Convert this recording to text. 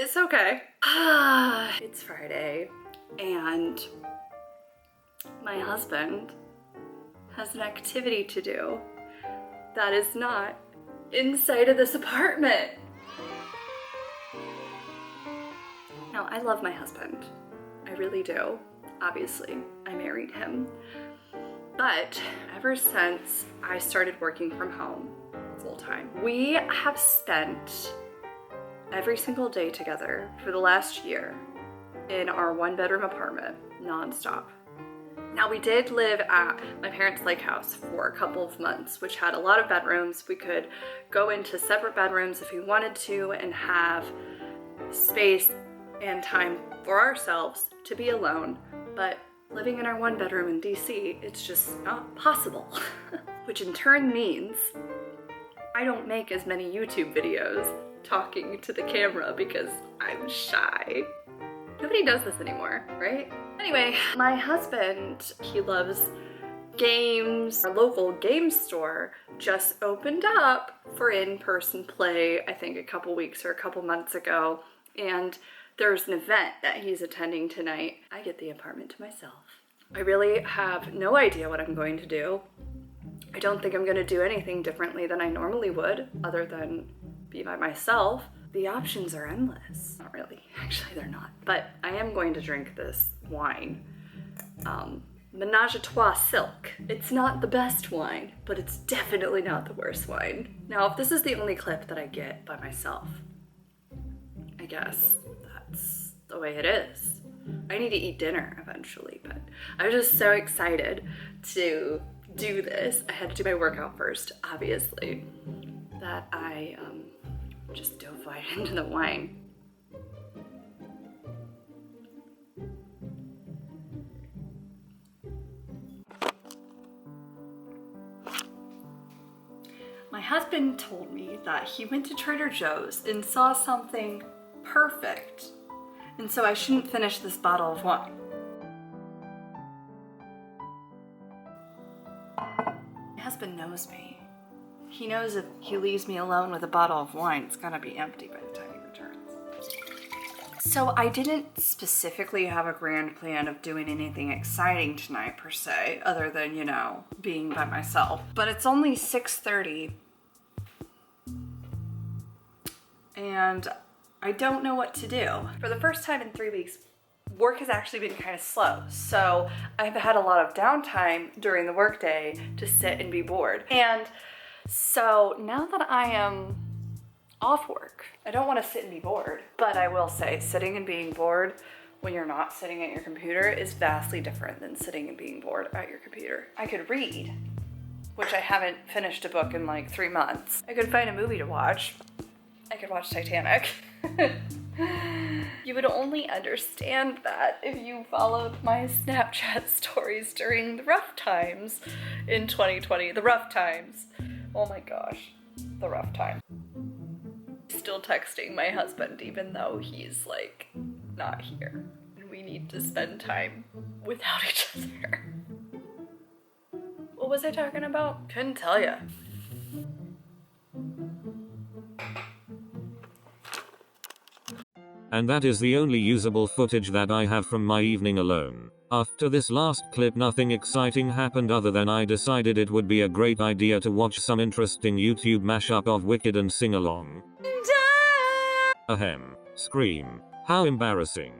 It's okay. It's Friday and my husband has an activity to do that is not inside of this apartment. Now, I love my husband. I really do. Obviously, I married him. But ever since I started working from home full time, we have spent every single day together for the last year in our 1-bedroom apartment, nonstop. Now, we did live at my parents' lake house for a couple of months, which had a lot of bedrooms. We could go into separate bedrooms if we wanted to and have space and time for ourselves to be alone. But living in our 1-bedroom in DC, it's just not possible. Which in turn means I don't make as many YouTube videos talking to the camera because I'm shy. Nobody does this anymore, right? Anyway, my husband, he loves games. Our local game store just opened up for in-person play, I think a couple weeks or a couple months ago. And there's an event that he's attending tonight. I get the apartment to myself. I really have no idea what I'm going to do. I don't think I'm gonna do anything differently than I normally would, other than be by myself. The options are endless. Not really, actually they're not. But I am going to drink this wine. Menage a Trois Silk. It's not the best wine, but it's definitely not the worst wine. Now, if this is the only clip that I get by myself, I guess that's the way it is. I need to eat dinner eventually, but I was just so excited to do this. I had to do my workout first, obviously, that I just dove right into the wine. My husband told me that he went to Trader Joe's and saw something perfect, and so I shouldn't finish this bottle of wine. My husband knows me. He knows if he leaves me alone with a bottle of wine, it's gonna be empty by the time he returns. So I didn't specifically have a grand plan of doing anything exciting tonight per se, other than, you know, being by myself. But it's only 6:30 and I don't know what to do. For the first time in 3 weeks, work has actually been kind of slow. So I've had a lot of downtime during the workday to sit and be bored. And so now that I am off work, I don't want to sit and be bored, but I will say sitting and being bored when you're not sitting at your computer is vastly different than sitting and being bored at your computer. I could read, which I haven't finished a book in like 3 months. I could find a movie to watch. I could watch Titanic. You would only understand that if you followed my Snapchat stories during the rough times in 2020. The rough times. Oh my gosh, the rough times. Still texting my husband even though he's like not here. And we need to spend time without each other. What was I talking about? Couldn't tell ya. And that is the only usable footage that I have from my evening alone. After this last clip, nothing exciting happened other than I decided it would be a great idea to watch some interesting YouTube mashup of Wicked and sing along. Ahem. Scream. How embarrassing.